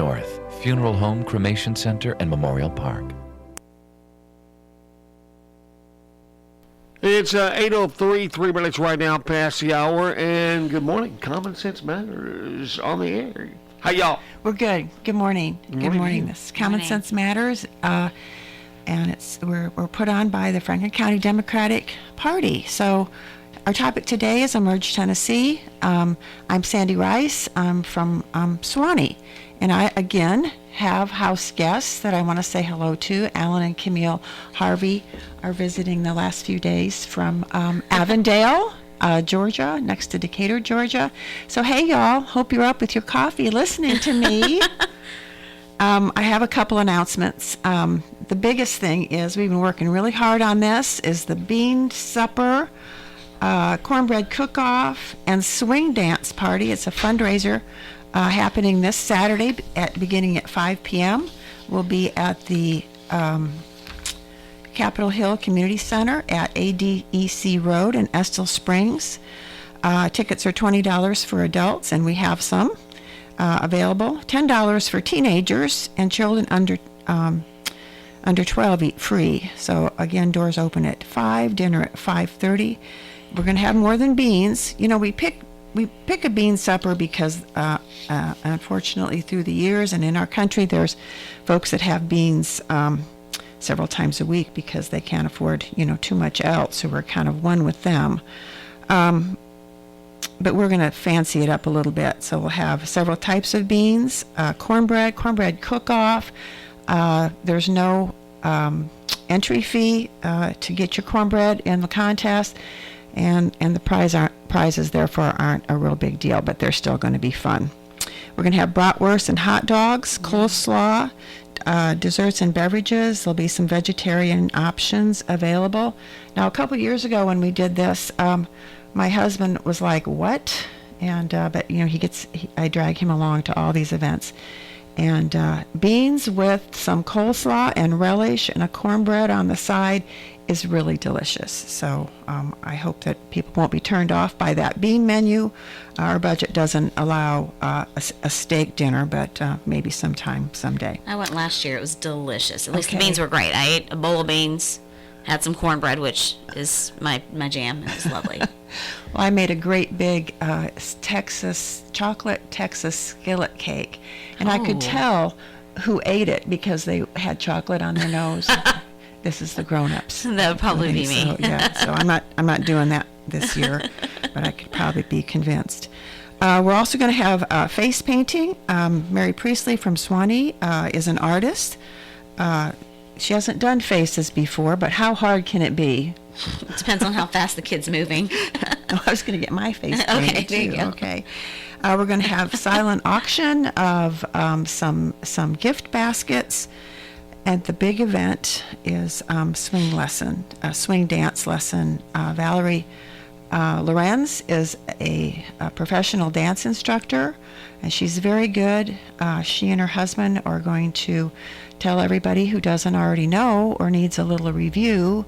North, Funeral Home, Cremation Center, and Memorial Park. It's 8:03, 3 minutes right now past the hour, and good morning. Common Sense Matters on the air. How y'all? We're good. Good morning. Good morning. to This is Common Sense Matters, and we're put on by the Franklin County Democratic Party. So our topic today is Emerge Tennessee. I'm Sandy Rice. I'm from Suwanee, and I again have house guests that I want to say hello to. Alan and Camille Harvey are visiting the last few days from Avondale, Georgia, next to Decatur, Georgia. So hey y'all, hope you're up with your coffee listening to me. I have a couple announcements. The biggest thing is we've been working really hard on this, is the bean supper, cornbread cook-off, and swing dance party. It's a fundraiser happening this Saturday beginning at 5 p.m. We'll be at the Capitol Hill Community Center at ADEC Road in Estill Springs. Tickets are $20 for adults, and we have some available. $10 for teenagers, and children under 12 eat free. So again, doors open at 5, dinner at 5:30. We're going to have more than beans. You know, we pick a bean supper because unfortunately through the years and in our country there's folks that have beans several times a week because they can't afford too much else, so we're kind of one with them, but we're going to fancy it up a little bit. So we'll have several types of beans, cornbread cook-off. There's no entry fee to get your cornbread in the contest, and the prizes therefore aren't a real big deal, but they're still going to be fun. We're going to have bratwurst and hot dogs, coleslaw, desserts and beverages. There'll be some vegetarian options available. Now, a couple years ago when we did this, my husband was like, "What?" And but I drag him along to all these events. And beans with some coleslaw and relish and a cornbread on the side is really delicious. So I hope that people won't be turned off by that bean menu. Our budget doesn't allow a steak dinner, but maybe someday. I went last year. It was delicious. At least the beans were great. I ate a bowl of beans, had some cornbread, which is my jam. It was lovely. Well, I made a great big chocolate Texas skillet cake, and I could tell who ate it because they had chocolate on their nose. This is the grown-ups. That would probably be me. So, yeah, so I'm not doing that this year, but I could probably be convinced. We're also going to have face painting. Mary Priestley from Suwanee is an artist. She hasn't done faces before, but how hard can it be? It depends on how fast the kid's moving. I was going to get my face painted okay, there you too. go. Okay. We're going to have silent auction of some gift baskets. And the big event is swing dance lesson. Valerie Lorenz is a professional dance instructor, and she's very good. She and her husband are going to tell everybody who doesn't already know or needs a little review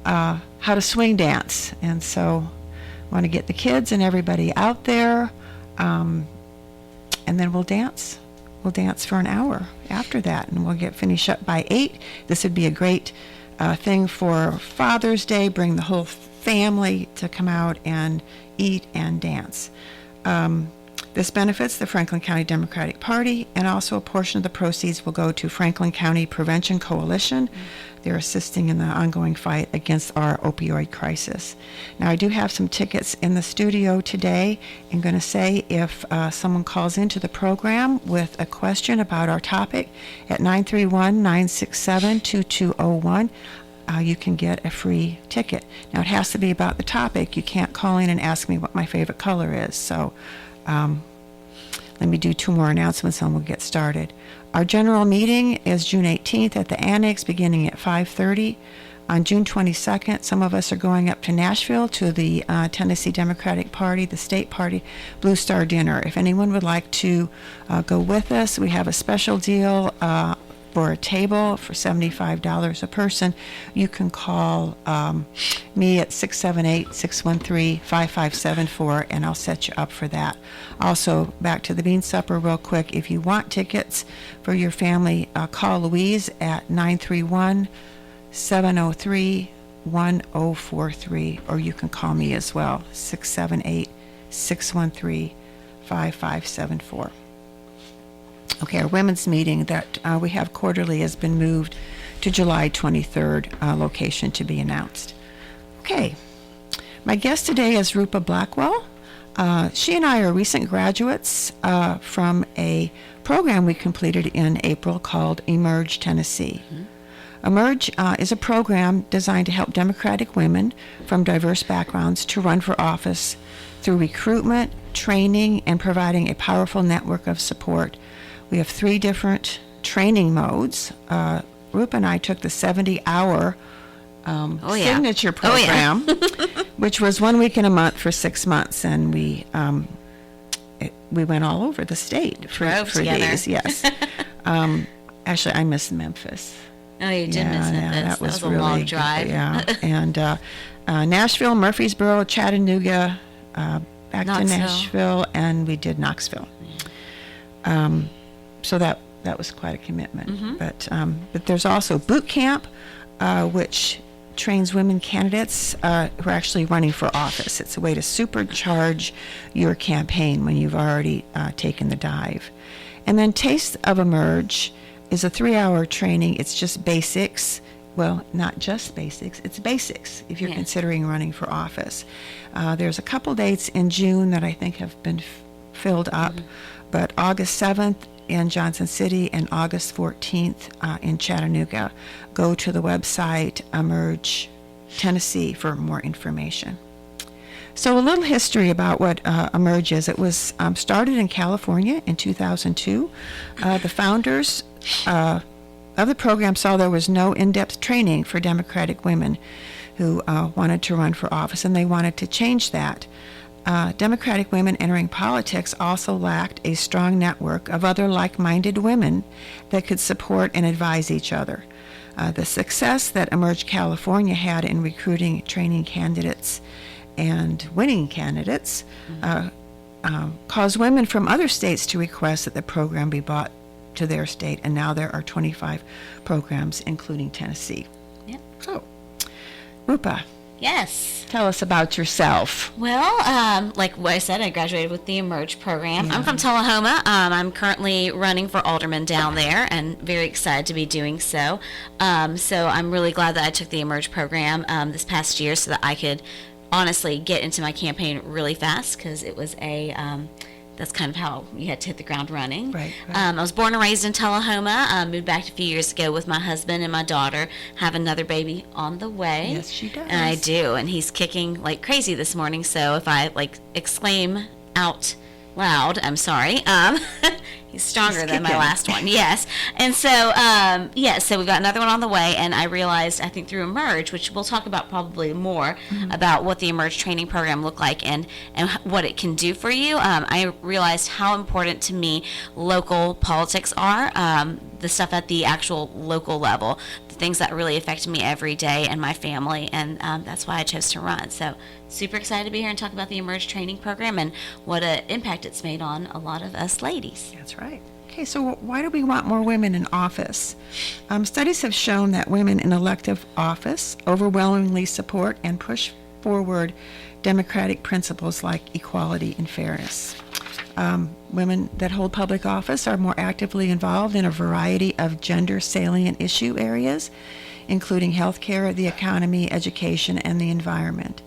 how to swing dance. And so I want to get the kids and everybody out there, and then we'll dance. We'll dance for an hour after that, and we'll finish up by 8. This would be a great thing for Father's Day. Bring the whole family to come out and eat and dance. This benefits the Franklin County Democratic Party, and also a portion of the proceeds will go to Franklin County Prevention Coalition. They're assisting in the ongoing fight against our opioid crisis. Now, I do have some tickets in the studio today. I'm going to say if someone calls into the program with a question about our topic at 931-967-2201, you can get a free ticket. Now, it has to be about the topic. You can't call in and ask me what my favorite color is. So let me do 2 more announcements and we'll get started. Our general meeting is June 18th at the Annex beginning at 5:30. On June 22nd, some of us are going up to Nashville to the Tennessee Democratic Party, the state party, Blue Star Dinner. If anyone would like to go with us, we have a special deal for a table for $75 a person. You can call me at 678-613-5574, and I'll set you up for that. Also, back to the bean supper real quick. If you want tickets for your family, call Louise at 931-703-1043, or you can call me as well, 678-613-5574. Okay, our women's meeting that we have quarterly has been moved to July 23rd, location to be announced. Okay, my guest today is Rupa Blackwell. She and I are recent graduates from a program we completed in April called Emerge Tennessee. Emerge is a program designed to help Democratic women from diverse backgrounds to run for office through recruitment, training, and providing a powerful network of support. We have 3 different training modes. Rupa and I took the 70-hour signature program, which was 1 week in a month for 6 months, and we went all over the state for these. Yes. Actually, I missed Memphis. Oh, you did miss Memphis. Yeah, that was a really long good, drive. Yeah, and Nashville, Murfreesboro, Chattanooga, back to Nashville, and we did Knoxville. So that was quite a commitment. But there's also boot camp, which trains women candidates who are actually running for office. It's a way to supercharge your campaign when you've already taken the dive. And then Taste of Emerge is a 3-hour training. It's just basics. Well, not just basics. It's basics if you're considering running for office. There's a couple dates in June that I think have been filled up, but August 7th in Johnson City and August 14th in Chattanooga. Go to the website Emerge Tennessee for more information. So a little history about what Emerge is. It was started in California in 2002. The founders of the program saw there was no in-depth training for Democratic women who wanted to run for office, and they wanted to change that. Democratic women entering politics also lacked a strong network of other like-minded women that could support and advise each other. The success that Emerge California had in recruiting, training candidates, and winning candidates caused women from other states to request that the program be brought to their state, and now there are 25 programs, including Tennessee. Yep. So, Rupa. Yes. Tell us about yourself. Well, like what I said, I graduated with the Emerge program. I'm from Tullahoma. I'm currently running for alderman down there and very excited to be doing so. So I'm really glad that I took the Emerge program this past year so that I could honestly get into my campaign really fast, because it was that's kind of how you had to hit the ground running. Right. I was born and raised in Tullahoma. Moved back a few years ago with my husband and my daughter. Have another baby on the way. Yes, she does. And I do, and he's kicking like crazy this morning. So if I exclaim out loud, I'm sorry. He's stronger than my last one. Yes. And so, so we've got another one on the way, and I realized, I think through Emerge, which we'll talk about probably more about what the Emerge training program looked like and what it can do for you. I realized how important to me local politics are, the stuff at the actual local level, the things that really affect me every day and my family, and that's why I chose to run. So super excited to be here and talk about the Emerge training program and what an impact it's made on a lot of us ladies. That's right. Okay, so why do we want more women in office? Studies have shown that women in elective office overwhelmingly support and push forward democratic principles like equality and fairness. Women that hold public office are more actively involved in a variety of gender salient issue areas, including healthcare, the economy, education, and the environment.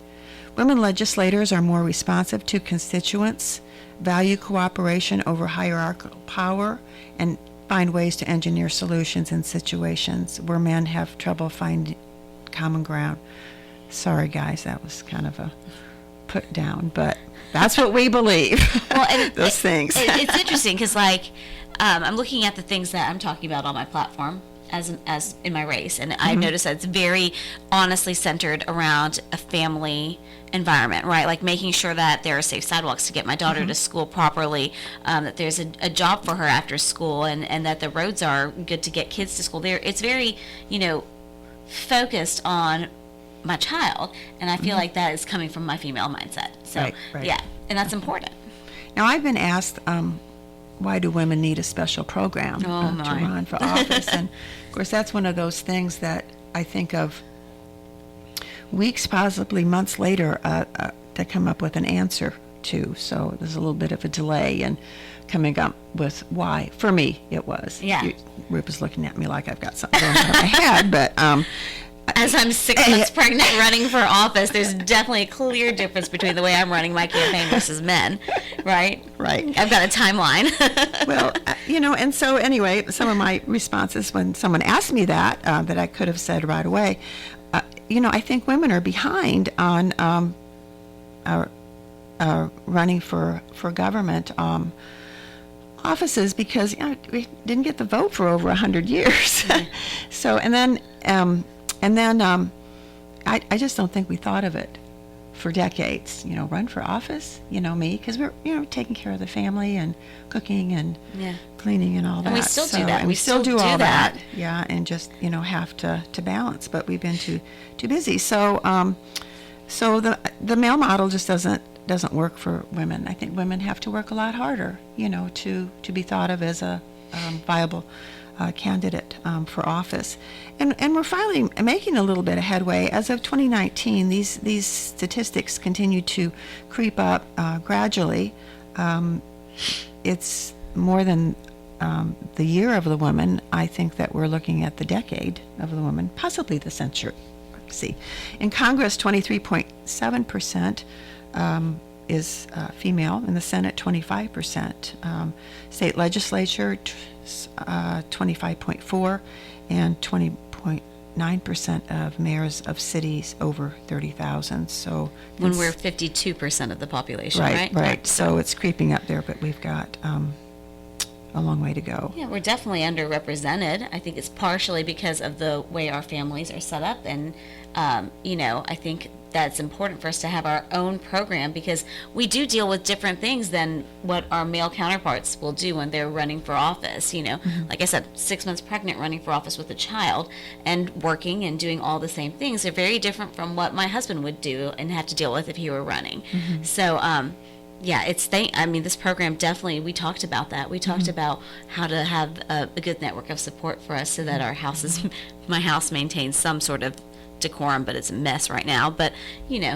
Women legislators are more responsive to constituents, value cooperation over hierarchical power, and find ways to engineer solutions in situations where men have trouble finding common ground. Sorry, guys, that was kind of a put down, but that's what we believe. Well, and those things. It's interesting because, I'm looking at the things that I'm talking about on my platform, as in my race, and I noticed that it's very honestly centered around a family environment, right? Like making sure that there are safe sidewalks to get my daughter to school properly, that there's a job for her after school, and that the roads are good to get kids to school. There, it's very, focused on my child, and I feel like that is coming from my female mindset. So, Right. yeah, and that's important. Now, I've been asked, why do women need a special program to run for office? And, of course, that's one of those things that I think of weeks, possibly months later, to come up with an answer to. So there's a little bit of a delay in coming up with why. For me, it was. Yeah. Rup is looking at me like I've got something going on in my head, but... As I'm 6 months pregnant running for office, there's definitely a clear difference between the way I'm running my campaign versus men, right? Right. I've got a timeline. Well, and so anyway, some of my responses when someone asked me that, that I could have said right away, I think women are behind on running for government offices because we didn't get the vote for over 100 years. So, and then I just don't think we thought of it for decades. Run for office. Me, because we're taking care of the family and cooking and cleaning and all that. And we still do that. And we still do all that. Yeah, and just have to balance. But we've been too busy. So the male model just doesn't work for women. I think women have to work a lot harder. To be thought of as a viable candidate for office, and we're finally making a little bit of headway. As of 2019, these statistics continue to creep up gradually. It's more than the year of the woman. I think that we're looking at the decade of the woman, possibly the century. See, in Congress, 23.7% is female. In the Senate, 25%. State legislature, 25.4%, and 20.9% of mayors of cities over 30,000. So when we're 52% of the population, right? Right. So it's creeping up there, but we've got a long way to go. Yeah, we're definitely underrepresented. I think it's partially because of the way our families are set up, and I think that's important for us to have our own program because we do deal with different things than what our male counterparts will do when they're running for office. Like I said, 6 months pregnant, running for office with a child and working and doing all the same things are very different from what my husband would do and have to deal with if he were running. So, this program definitely, we talked about that. We talked about how to have a good network of support for us so that our my house maintains some sort of decorum, but it's a mess right now. But,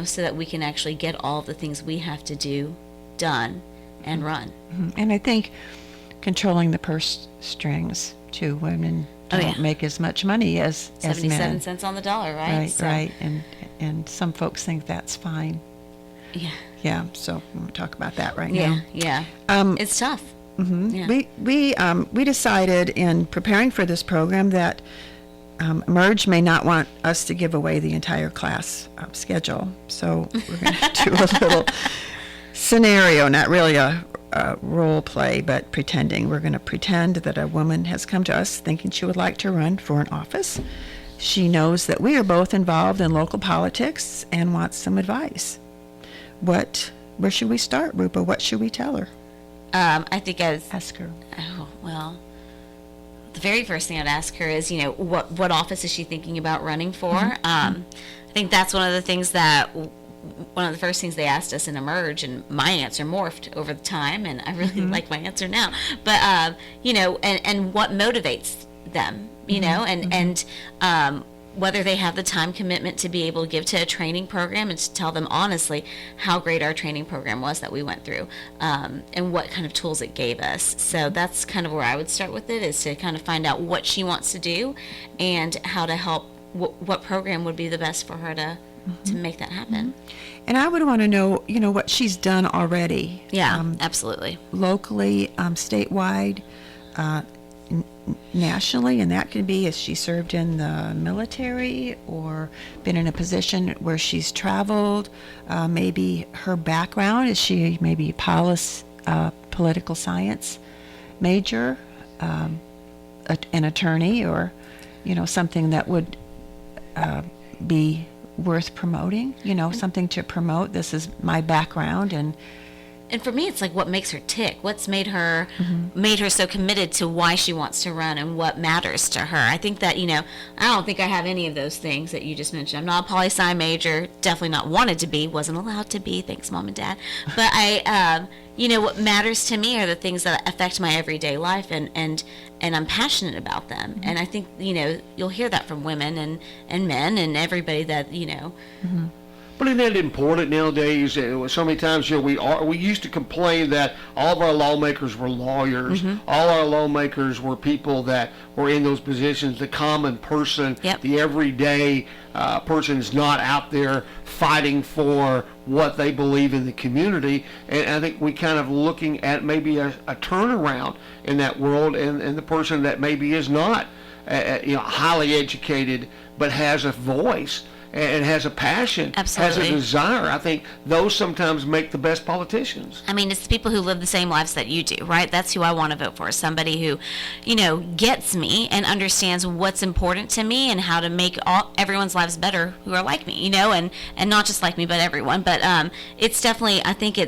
so that we can actually get all the things we have to do done and run. And I think controlling the purse strings too. Women don't make as much money as 77 men. cents on the dollar, right? Right. And some folks think that's fine. Yeah. Yeah. So we'll talk about that right now. Yeah. It's tough. Yeah. We decided in preparing for this program that Emerge may not want us to give away the entire class schedule, so we're going to do a little scenario, not really a role play, but pretending. We're going to pretend that a woman has come to us thinking she would like to run for an office. She knows that we are both involved in local politics and wants some advice. Where should we start, Rupa? What should we tell her? I think Ask her. Oh, well, the very first thing I'd ask her is, what office is she thinking about running for? I think that's one of the first things they asked us in Emerge, and my answer morphed over the time, and I really like my answer now. But, and what motivates them, and whether they have the time commitment to be able to give to a training program and to tell them honestly how great our training program was that we went through, and what kind of tools it gave us. So that's kind of where I would start with it, is to kind of find out what she wants to do and how to help, what program would be the best for her to make that happen. And I would want to know, what she's done already. Yeah, absolutely. Locally, statewide, nationally, and that could be if she served in the military or been in a position where she's traveled. Maybe her background, is she maybe political science major, an attorney, or something that would be worth promoting, something to promote. This is my background, and for me, it's like what makes her tick. What's made her so committed to why she wants to run and what matters to her. I think that, I don't think I have any of those things that you just mentioned. I'm not a poli-sci major, definitely not wanted to be, wasn't allowed to be, thanks Mom and Dad. But what matters to me are the things that affect my everyday life, and I'm passionate about them. And I think, you'll hear that from women and men and everybody that, But isn't that important nowadays? So many times, we used to complain that all of our lawmakers were lawyers. All our lawmakers were people that were in those positions. The common person, the everyday person is not out there fighting for what they believe in the community. And I think we kind of looking at maybe a turnaround in that world, and the person that maybe is not highly educated but has a voice and has a passion, Absolutely. has a desire. I think those sometimes make the best politicians. I mean, it's the people who live the same lives that you do, right? That's who I want to vote for. Somebody who, gets me and understands what's important to me and how to make everyone's lives better who are like me, and not just like me, but everyone. But it's definitely, I think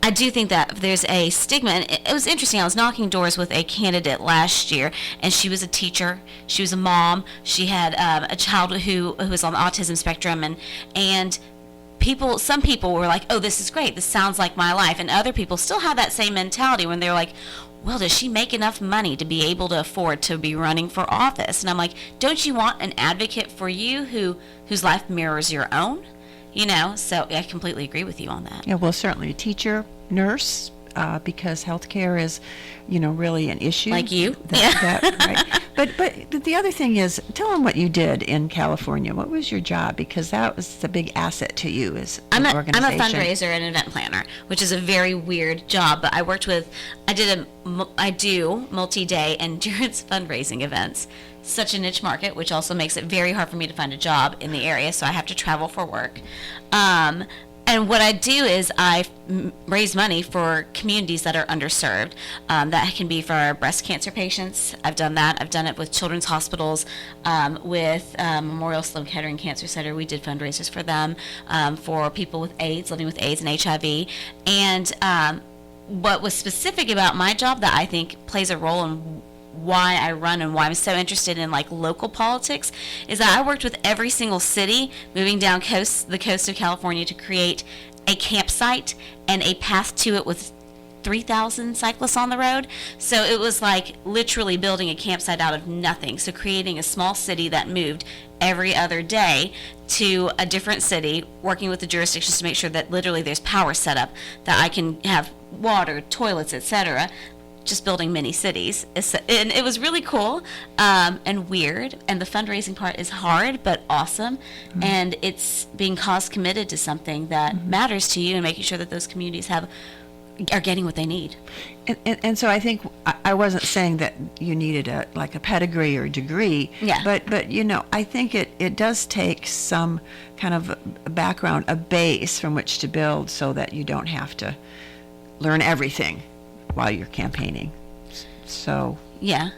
I do think that there's a stigma, and it was interesting. I was knocking doors with a candidate last year, and she was a teacher. She was a mom. She had a child who was on the autism spectrum, and some people were like, "Oh, this is great. This sounds like my life," and other people still have that same mentality when they're like, "Well, does she make enough money to be able to afford to be running for office?" And I'm like, "Don't you want an advocate for you whose life mirrors your own?" So I completely agree with you on that. Yeah, well, certainly a teacher, nurse, because healthcare is, really an issue. Like you. Right. But the other thing is, tell them what you did in California. What was your job? Because that was a big asset to you as an organization. I'm a fundraiser and event planner, which is a very weird job. But I do multi-day endurance fundraising events. Such a niche market, which also makes it very hard for me to find a job in the area, so I have to travel for work. And what I do is I raise money for communities that are underserved. That can be for breast cancer patients. I've done that. I've done it with children's hospitals, with Memorial Sloan Kettering Cancer Center. We did fundraisers for them, for people with AIDS, living with AIDS and HIV. And what was specific about my job that I think plays a role in why I run and why I'm so interested in local politics is that I worked with every single city moving down the coast of California to create a campsite and a path to it with 3,000 cyclists on the road. So it was like literally building a campsite out of nothing. So creating a small city that moved every other day to a different city, working with the jurisdictions to make sure that literally there's power set up, that I can have water, toilets, etc., just building mini cities. And it was really cool and weird, and the fundraising part is hard but awesome. And it's being cause committed to something that matters to you and making sure that those communities are getting what they need. And so I think I wasn't saying that you needed a pedigree or degree, but I think it does take some kind of a background, a base from which to build, so that you don't have to learn everything while you're campaigning. So and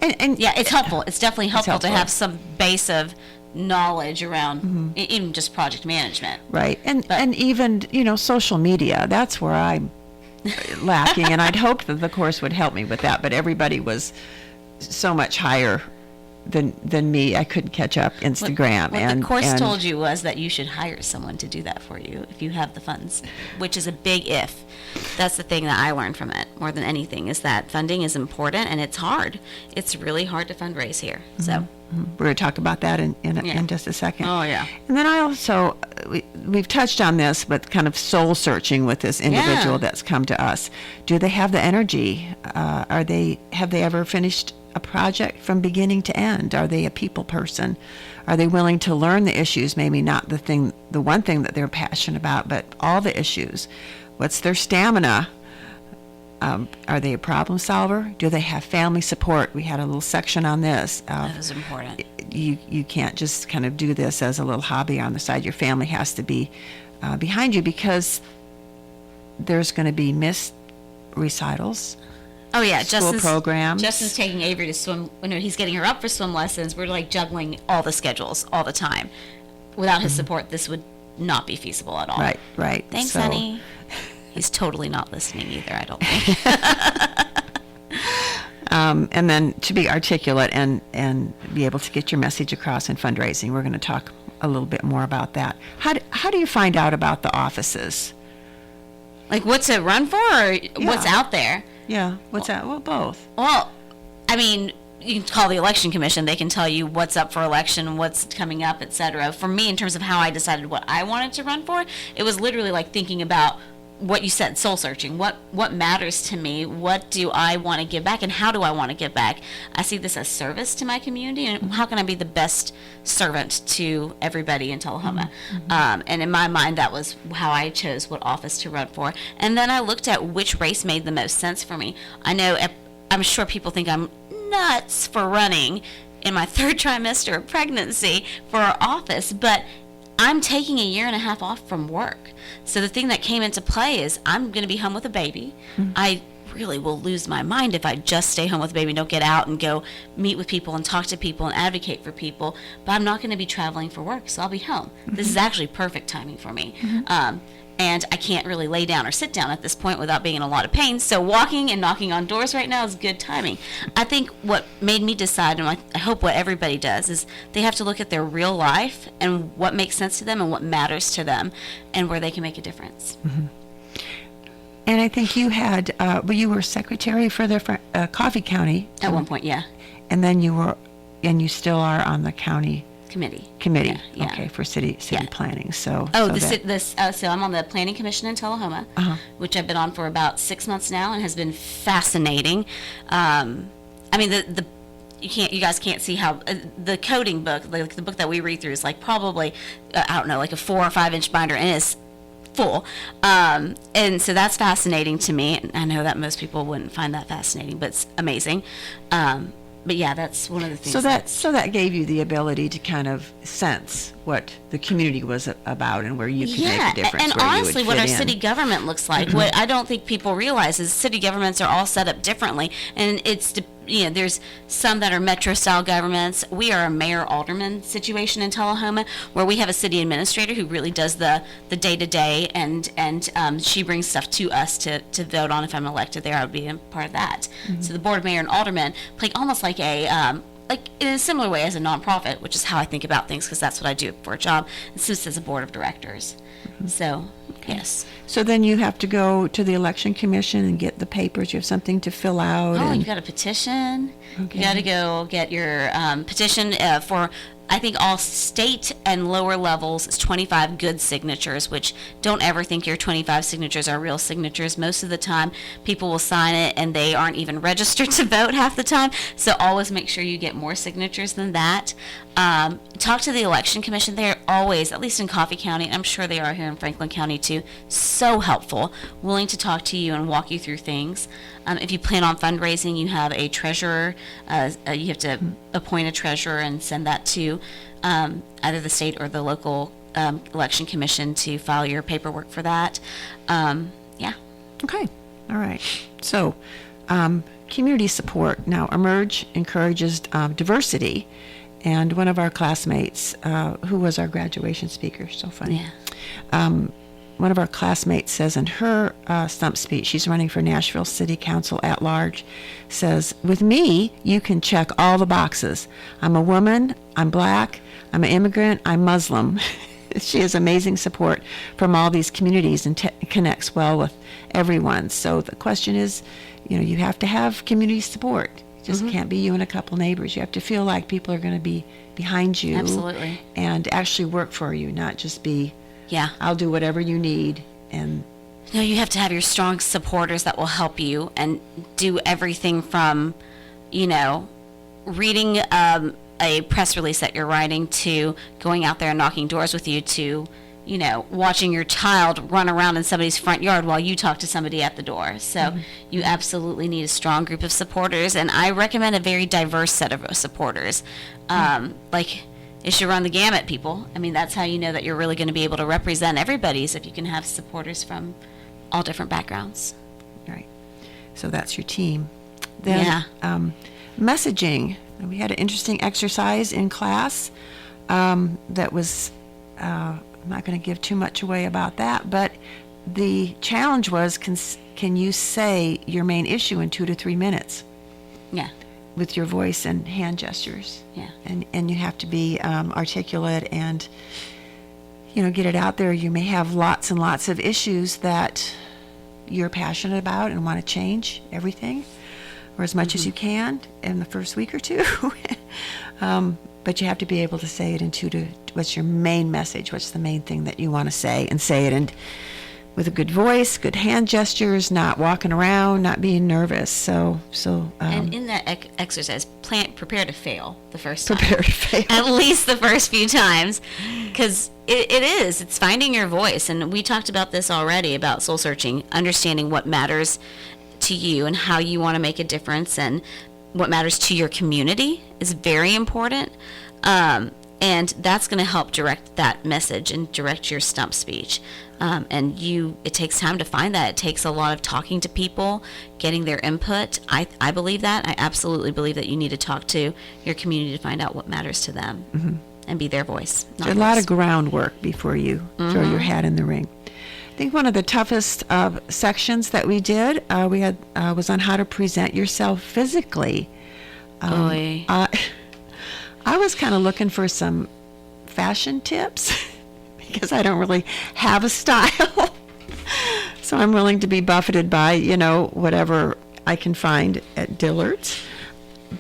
it's helpful. It's definitely helpful to have some base of knowledge around even just project management. Right. And even social media, that's where I'm lacking, and I'd hoped that the course would help me with that, but everybody was so much higher than me. I couldn't catch up Instagram. What the course told you was that you should hire someone to do that for you if you have the funds, which is a big if. That's the thing that I learned from it more than anything, is that funding is important and it's hard. It's really hard to fundraise here. So we're going to talk about that in just a second. Oh, yeah. And then I also, we've touched on this, but kind of soul searching with this individual that's come to us. Do they have the energy? Have they ever finished a project from beginning to end? Are they a people person? Are they willing to learn the issues? Maybe not the one thing that they're passionate about, but all the issues. What's their stamina? Are they a problem solver? Do they have family support? We had a little section on this. That is important. You can't just kind of do this as a little hobby on the side. Your family has to be behind you, because there's going to be missed recitals. Oh yeah, school programs. Justin's taking Avery to swim. No, he's getting her up for swim lessons. We're like juggling all the schedules all the time. Without his support, this would not be feasible at all. Right. Thanks, So- honey. He's totally not listening either, I don't think. And then to be articulate and be able to get your message across in fundraising. We're going to talk a little bit more about that. How do you find out about the offices? Like what's it run for, or what's out there? Yeah, what's that? Well, both. Well, I mean, you can call the election commission. They can tell you what's up for election, what's coming up, etc. For me, in terms of how I decided what I wanted to run for, it was literally like thinking about what you said, soul searching. What matters to me? What do I want to give back, and how do I want to give back? I see this as service to my community, and how can I be the best servant to everybody in Tullahoma? And in my mind, that was how I chose what office to run for. And then I looked at which race made the most sense for me. I'm sure people think I'm nuts for running in my third trimester of pregnancy for office, but I'm taking a year and a half off from work. So the thing that came into play is I'm going to be home with a baby. I really will lose my mind if I just stay home with a baby and don't get out and go meet with people and talk to people and advocate for people. But I'm not going to be traveling for work, so I'll be home. This is actually perfect timing for me. And I can't really lay down or sit down at this point without being in a lot of pain. So walking and knocking on doors right now is good timing. I think what made me decide, and I hope what everybody does, is they have to look at their real life and what makes sense to them and what matters to them and where they can make a difference. And I think you had, you were secretary for the Coffee County. At one point, yeah. And then you still are on the county Committee. Yeah. Okay, for city planning. So so I'm on the Planning Commission in Tullahoma, which I've been on for about 6 months now, and has been fascinating. I mean, you guys can't see how the coding book, like the book that we read through, is like probably I don't know, like a 4 or 5 inch binder, and it's full. And so that's fascinating to me. And I know that most people wouldn't find that fascinating, but it's amazing. But yeah, that's one of the things. So that gave you the ability to kind of sense what the community was about and where you could make a difference. And honestly, what our city government looks like, what I don't think people realize is city governments are all set up differently, and there's some that are metro-style governments. We are a mayor-alderman situation in Tullahoma, where we have a city administrator who really does the day-to-day, and she brings stuff to us to vote on. If I'm elected there, I would be a part of that. So the board of mayor and aldermen play almost like like in a similar way as a nonprofit, which is how I think about things, because that's what I do for a job. And Sus is a board of directors. So, yes. So then you have to go to the election commission and get the papers. You have something to fill out. Oh, you got a petition. Okay. You got to go get your petition for, I think, all state and lower levels is 25 good signatures, which don't ever think your 25 signatures are real signatures. Most of the time, people will sign it and they aren't even registered to vote half the time. So always make sure you get more signatures than that. Talk to the election commission. They're always, at least in Coffee County, I'm sure they are here in Franklin County too, so helpful, willing to talk to you and walk you through things. If you plan on fundraising, you have a treasurer. You have to appoint a treasurer and send that to either the state or the local election commission to file your paperwork for that. Yeah. Okay. All right. So, community support. Now, Emerge encourages diversity. And one of our classmates, who was our graduation speaker, so funny. Yeah. One of our classmates says in her stump speech, she's running for Nashville City Council at large, says, with me, you can check all the boxes. I'm a woman, I'm black, I'm an immigrant, I'm Muslim. She has amazing support from all these communities and connects well with everyone. So the question is, you have to have community support. It just can't be you and a couple neighbors. You have to feel like people are going to be behind you. Absolutely. And actually work for you, not just be, yeah, I'll do whatever you need. And no, you have to have your strong supporters that will help you and do everything from, reading a press release that you're writing to going out there and knocking doors with you to, watching your child run around in somebody's front yard while you talk to somebody at the door. So you absolutely need a strong group of supporters, and I recommend a very diverse set of supporters. It should run the gamut, people. I mean, that's how you know that you're really going to be able to represent everybody's, if you can have supporters from all different backgrounds. Right. So that's your team. Then Yeah. Messaging. We had an interesting exercise in class that was, I'm not going to give too much away about that, but the challenge was, can you say your main issue in 2 to 3 minutes Yeah. with your voice and hand gestures? Yeah. And you have to be articulate and, get it out there. You may have lots and lots of issues that you're passionate about and want to change everything, or as much as you can in the first week or two. But you have to be able to say it what's your main message, what's the main thing that you want to say, and say it with a good voice, good hand gestures, not walking around, not being nervous. So And in that exercise, prepare to fail the first time. prepare to fail. At least the first few times, because it's finding your voice. And we talked about this already, about soul searching, understanding what matters to you and how you want to make a difference, and what matters to your community is very important. And that's going to help direct that message and direct your stump speech. It takes time to find that. It takes a lot of talking to people, getting their input. I believe that. I absolutely believe that you need to talk to your community to find out what matters to them and be their voice. A lot of groundwork before you throw your hat in the ring. I think one of the toughest sections that we did was on how to present yourself physically. I was kind of looking for some fashion tips because I don't really have a style. So I'm willing to be buffeted by, whatever I can find at Dillard's.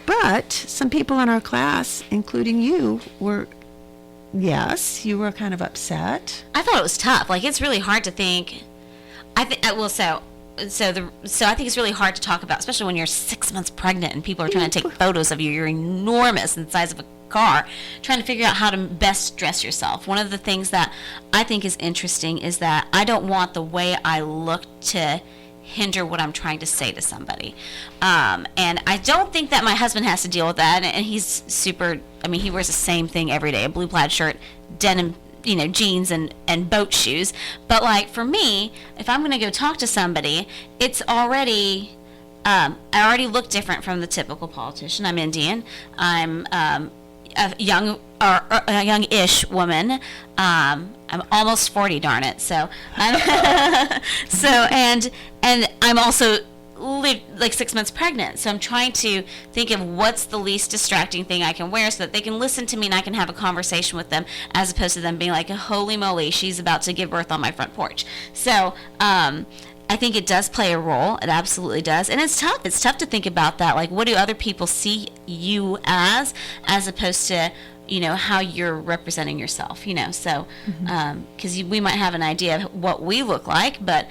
But some people in our class, including you, you were kind of upset. I thought it was tough. Like, it's really hard to think. I think I think it's really hard to talk about, especially when you're 6 months pregnant and people are trying to take photos of you. You're enormous in the size of a car, trying to figure out how to best dress yourself. One of the things that I think is interesting is that I don't want the way I look to hinder what I'm trying to say to somebody. And I don't think that my husband has to deal with that. And he's he wears the same thing every day, a blue plaid shirt, denim, jeans and boat shoes. But like for me, if I'm going to go talk to somebody, it's already, I already look different from the typical politician. I'm Indian. I'm a young-ish woman. I'm almost 40, darn it. So, and I'm also like 6 months pregnant. So I'm trying to think of what's the least distracting thing I can wear so that they can listen to me and I can have a conversation with them, as opposed to them being like, holy moly, she's about to give birth on my front porch. So, I think it does play a role. It absolutely does. And it's tough. It's tough to think about that. Like, what do other people see you as opposed to, how you're representing yourself, So, because we might have an idea of what we look like, but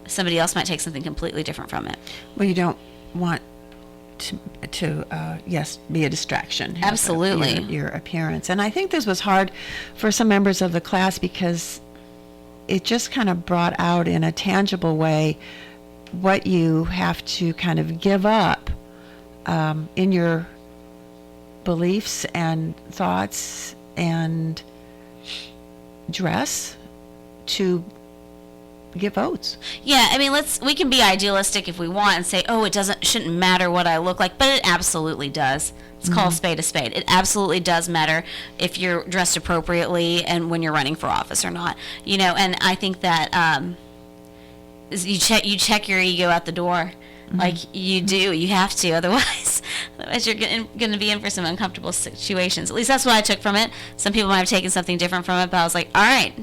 somebody else might take something completely different from it. Well, you don't want to be a distraction. Absolutely. Your appearance. And I think this was hard for some members of the class because it just kind of brought out in a tangible way what you have to kind of give up in your beliefs and thoughts and dress to get votes. Yeah, we can be idealistic if we want and say, it shouldn't matter what I look like, but it absolutely does. Let's call a spade a spade. It absolutely does matter if you're dressed appropriately and when you're running for office or not. And I think that you check your ego at the door. Like you do, you have to, otherwise you're going to be in for some uncomfortable situations. At least that's what I took from it. Some people might have taken something different from it, but I was like, all right.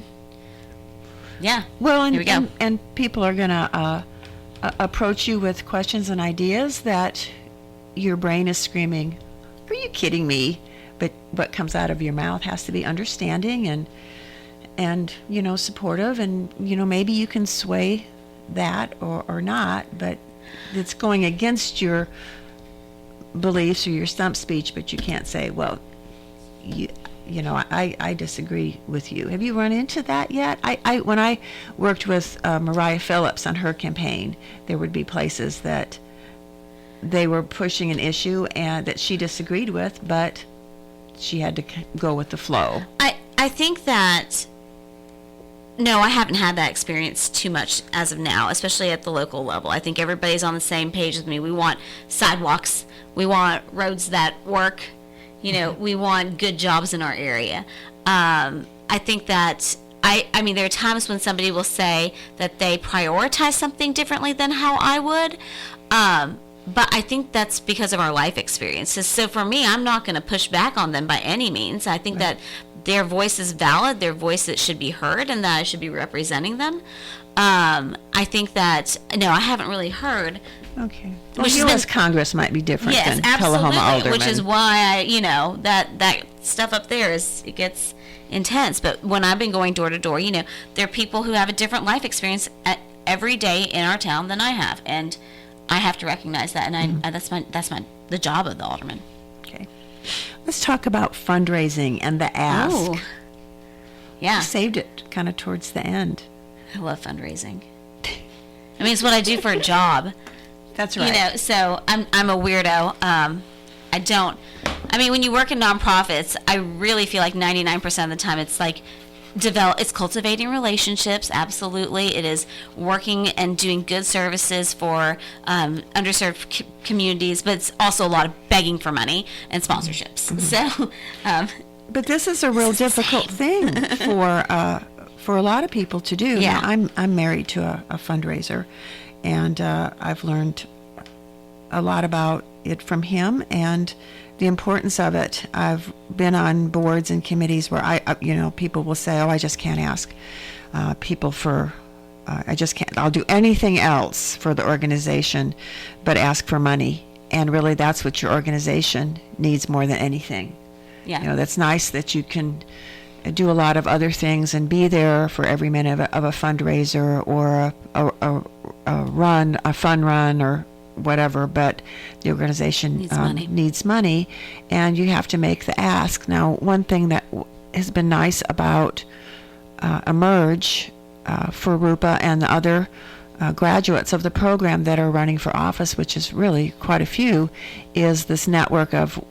Yeah. Well, here we go. And people are going to approach you with questions and ideas that your brain is screaming, "Are you kidding me?" But what comes out of your mouth has to be understanding and supportive, and maybe you can sway that or not, but it's going against your beliefs or your stump speech. But you can't say, well, I disagree with you. Have you run into that yet? When I worked with Mariah Phillips on her campaign, there would be places that they were pushing an issue and that she disagreed with, but she had to go with the flow. I think that No, I haven't had that experience too much as of now, especially at the local level. I think everybody's on the same page with me. We want sidewalks. We want roads that work. We want good jobs in our area. I think that I mean, there are times when somebody will say that they prioritize something differently than how I would. But I think that's because of our life experiences. So for me, I'm not going to push back on them by any means. I think that their voice is valid, their voice that should be heard, and that I should be representing them. I think that, no, I haven't really heard. Okay. Well, U.S. Congress might be different than absolutely, Tullahoma aldermen. which is why that stuff up there it gets intense. But when I've been going door to door, there are people who have a different life experience every day in our town than I have, and I have to recognize that, and that's the job of the alderman. Okay. Let's talk about fundraising and the ask. Oh, yeah. You saved it kind of towards the end. I love fundraising. I mean, it's what I do for a job. That's right. So I'm a weirdo. I mean, when you work in nonprofits, I really feel like 99% of the time it's like it's cultivating relationships. Absolutely. It is working and doing good services for underserved communities, but it's also a lot of begging for money and sponsorships. Mm-hmm. So, but this is a real difficult thing for a lot of people to do. Yeah. Now, I'm married to a fundraiser, and I've learned a lot about it from him and the importance of it. I've been on boards and committees where people will say, "Oh, I just can't ask people for. I just can't. I'll do anything else for the organization, but ask for money." And really, that's what your organization needs more than anything. Yeah. That's nice that you can do a lot of other things and be there for every minute of a fundraiser or a fun run or whatever, but the organization needs money, and you have to make the ask. Now, one thing that has been nice about Emerge for Rupa and the other graduates of the program that are running for office, which is really quite a few, is this network of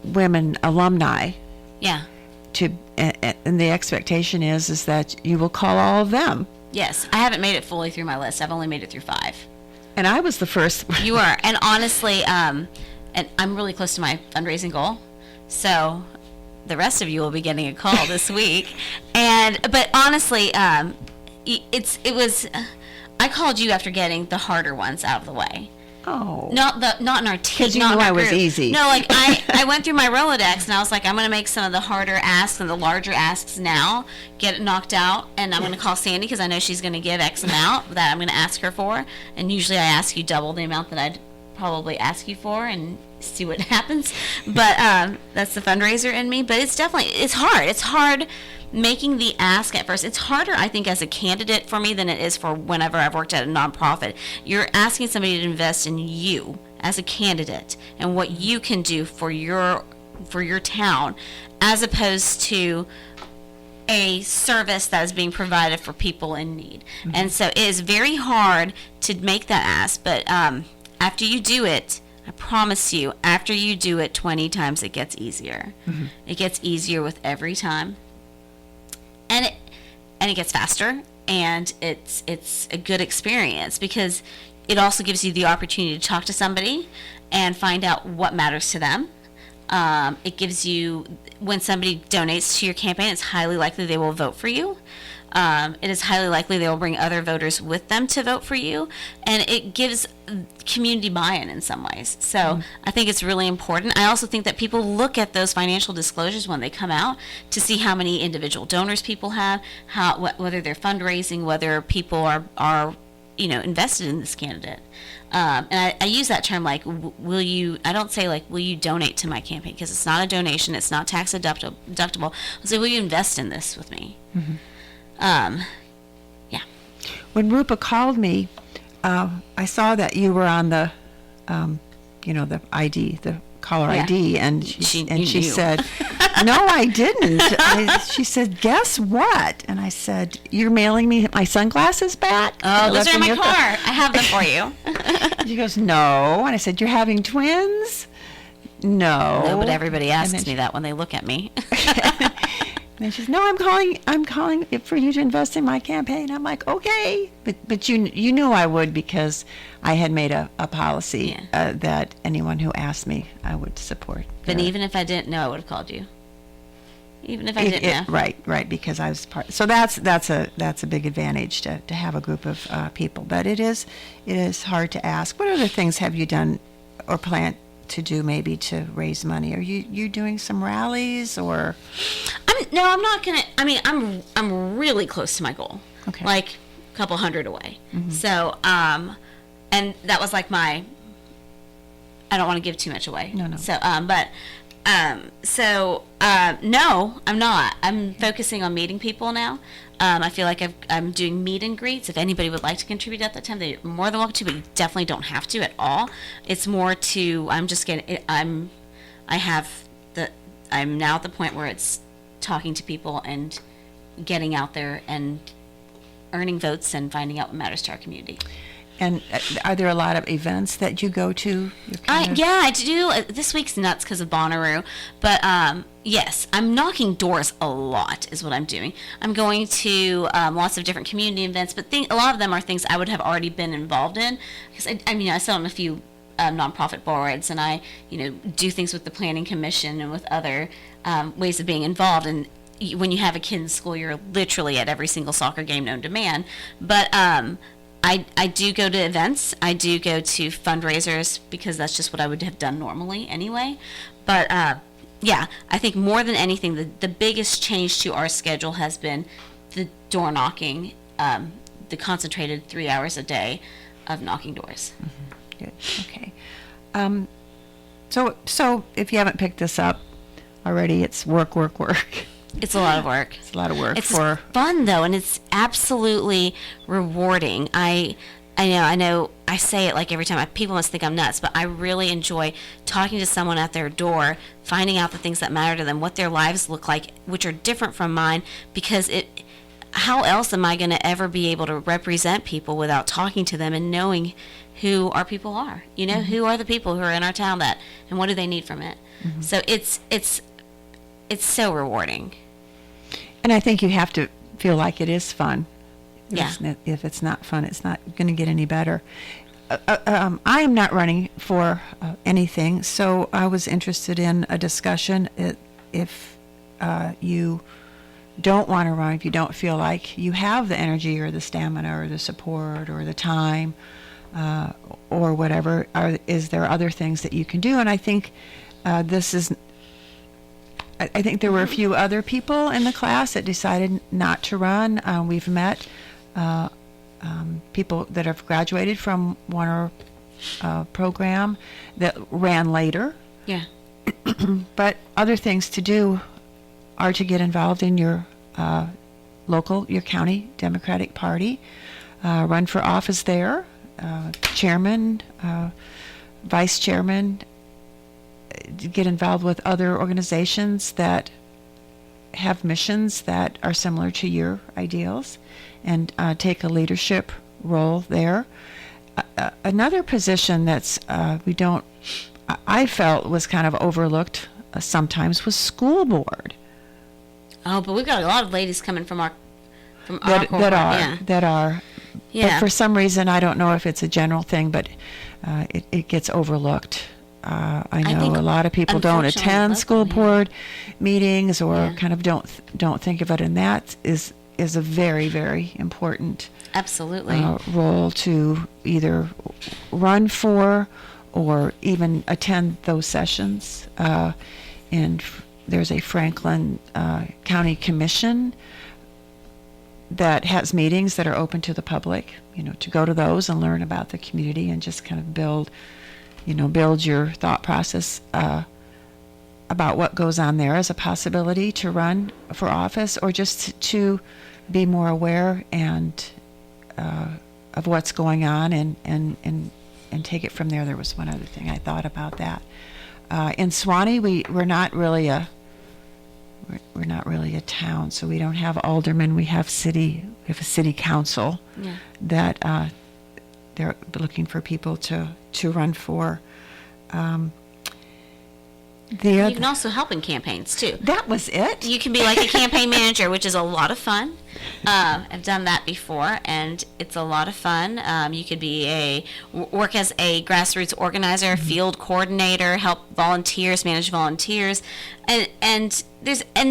women alumni. Yeah. And the expectation is that you will call all of them. Yes. I haven't made it fully through my list. I've only made it through 5. And I was the first. You were. And honestly, and I'm really close to my fundraising goal. So the rest of you will be getting a call this week. But honestly, I called you after getting the harder ones out of the way. Oh. Not in our team. Because you knew I was easy. No, like I went through my Rolodex and I was like, I'm going to make some of the harder asks and the larger asks now, get it knocked out, and I'm going to call Sandy because I know she's going to give X amount that I'm going to ask her for. And usually I ask you double the amount that I'd probably ask you for and see what happens. But that's the fundraiser in me. But it's hard. It's hard making the ask at first. It's harder, I think, as a candidate for me than it is for whenever I've worked at a nonprofit. You're asking somebody to invest in you as a candidate and what you can do for your town, as opposed to a service that is being provided for people in need. Mm-hmm. And so it is very hard to make that ask, but after you do it, I promise you, after you do it 20 times, it gets easier. Mm-hmm. It gets easier with every time. And it gets faster, and it's a good experience because it also gives you the opportunity to talk to somebody and find out what matters to them. It gives you, when somebody donates to your campaign, it's highly likely they will vote for you. It is highly likely they will bring other voters with them to vote for you, and it gives community buy-in in some ways. So I think it's really important. I also think that people look at those financial disclosures when they come out to see how many individual donors people have, whether they're fundraising, whether people are invested in this candidate. And I use that term like, I don't say like, will you donate to my campaign? Because it's not a donation, it's not tax deductible. I'll say, will you invest in this with me? Mm-hmm. Yeah. When Rupa called me, I saw that you were on the, the ID, the caller ID, and she said, "No, I didn't." She said, "Guess what?" And I said, "You're mailing me my sunglasses back." Oh, those are in my car. I have them for you. She goes, "No," and I said, "You're having twins?" No. No, but everybody asks me that when they look at me. And she says, no, I'm calling it for you to invest in my campaign. I'm like, okay. But you knew I would, because I had made a policy that anyone who asked me, I would support. But even if I didn't know, I would have called you. Even if I didn't know. Right, because I was part. So that's a big advantage to have a group of people. But it is hard to ask. What other things have you done or plan to do, maybe to raise money? Are you doing some rallies or? I'm not gonna. I mean, I'm really close to my goal. Okay. Like a couple hundred away. So and that was like my. I don't want to give too much away. No. So no, I'm not. I'm focusing on meeting people now. I feel like I'm doing meet and greets. If anybody would like to contribute at that time, they're more than welcome to, but you definitely don't have to at all. It's more to, I'm now at the point where it's talking to people and getting out there and earning votes and finding out what matters to our community. And are there a lot of events that you go to? I do. This week's nuts because of Bonnaroo. But yes, I'm knocking doors a lot is what I'm doing. I'm going to lots of different community events, but a lot of them are things I would have already been involved in. Because I sit on a few nonprofit boards, and I do things with the Planning Commission and with other ways of being involved. And when you have a kid in school, you're literally at every single soccer game known to man. But I do go to events. I do go to fundraisers because that's just what I would have done normally anyway. But yeah, I think more than anything, the biggest change to our schedule has been the door knocking, the concentrated 3 hours a day of knocking doors. Good. Okay. So if you haven't picked this up already, it's work. It's a lot of work. It's a lot of work. It's fun though, and it's absolutely rewarding. I know. I say it like every time. People must think I'm nuts, but I really enjoy talking to someone at their door, finding out the things that matter to them, what their lives look like, which are different from mine. Because how else am I going to ever be able to represent people without talking to them and knowing who our people are? Who are the people who are in our town and what do they need from it? So it's so rewarding. And I think you have to feel like it is fun. Yeah. If it's not fun, it's not going to get any better. I am not running for anything, so I was interested in a discussion. If you don't want to run, if you don't feel like you have the energy or the stamina or the support or the time or whatever, is there other things that you can do? And I think I think there were a few other people in the class that decided not to run. We've met people that have graduated from one program that ran later. Yeah. But other things to do are to get involved in your your county Democratic Party, run for office there, chairman, vice chairman, get involved with other organizations that have missions that are similar to your ideals and take a leadership role there. Another position that's I felt was kind of overlooked sometimes was school board. Oh, but we've got a lot of ladies coming from our that are. Yeah. But for some reason, I don't know if it's a general thing, but it gets overlooked. I know a lot of people don't attend school board meetings or kind of don't think of it, and that is a very, very important role to either run for or even attend those sessions. And there's a Franklin County Commission that has meetings that are open to the public, to go to those and learn about the community and just kind of build your thought process about what goes on there as a possibility to run for office, or just to be more aware and of what's going on and take it from there. There was one other thing I thought about that. In Suwannee, we're not really a town, so we don't have aldermen. We have a city council that they're looking for people to run for. You can also help in campaigns too. That was it. You can be like a campaign manager, which is a lot of fun. I've done that before, and it's a lot of fun. You could work as a grassroots organizer, field coordinator, help volunteers, manage volunteers, and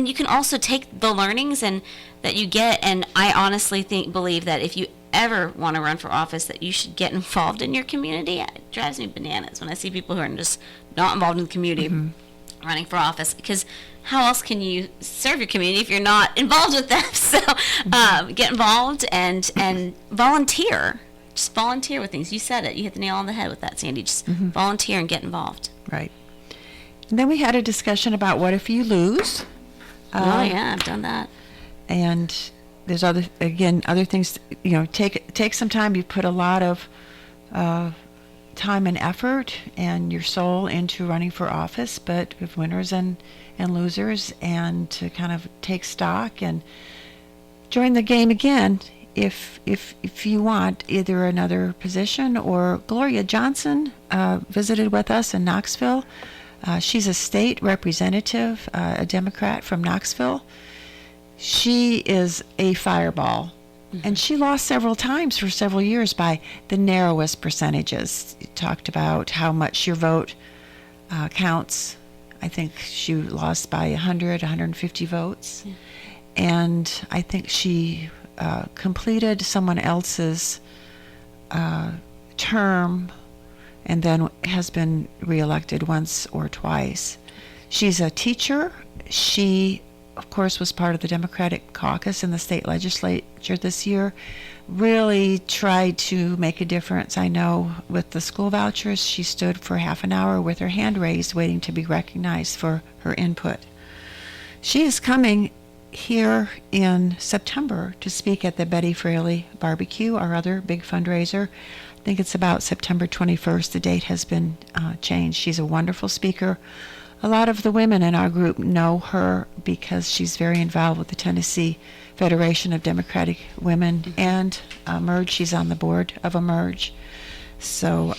you can also take the learnings and that you get. And I honestly believe that if you ever want to run for office, that you should get involved in your community. It drives me bananas when I see people who are just not involved in the community running for office, because how else can you serve your community if you're not involved with them? So get involved and volunteer. Just volunteer with things. You said it. You hit the nail on the head with that, Sandy. Just volunteer and get involved. Right. And then we had a discussion about what if you lose. Oh yeah, I've done that. And there's other things. Take some time. You put a lot of time and effort and your soul into running for office, but with winners and losers, and to kind of take stock and join the game again if you want either another position. Or Gloria Johnson visited with us in Knoxville. She's a state representative, a Democrat from Knoxville. She is a fireball. And she lost several times for several years by the narrowest percentages. You talked about how much your vote counts. I think she lost by 100, 150 votes. Yeah. And I think she completed someone else's term and then has been reelected once or twice. She's a teacher. She, of course, was part of the Democratic caucus in the state legislature this year. Really tried to make a difference. I know with the school vouchers, she stood for half an hour with her hand raised, waiting to be recognized for her input. She is coming here in September to speak at the Betty Fraley Barbecue, our other big fundraiser. I think it's about September 21st. The date has been changed. She's a wonderful speaker. A lot of the women in our group know her because she's very involved with the Tennessee Federation of Democratic Women and Emerge. She's on the board of Emerge. So,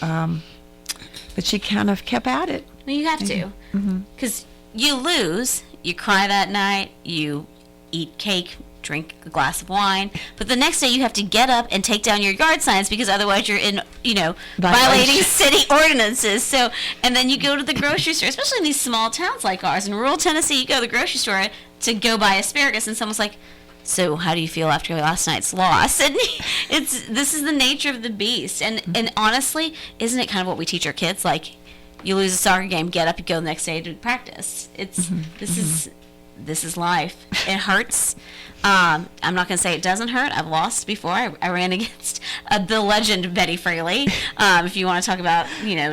but she kind of kept at it. Well, you have to. Because you lose, you cry that night, you eat cake, drink a glass of wine, but the next day you have to get up and take down your yard signs, because otherwise you're in, violating city ordinances. So, and then you go to the grocery store, especially in these small towns like ours. In rural Tennessee, you go to the grocery store to go buy asparagus, and someone's like, so how do you feel after last night's loss? And this is the nature of the beast. And honestly, isn't it kind of what we teach our kids? Like, you lose a soccer game, get up, you go the next day to practice. This is life. It hurts. I'm not going to say it doesn't hurt. I've lost before. I ran against the legend Betty Fraley. If you want to talk about, and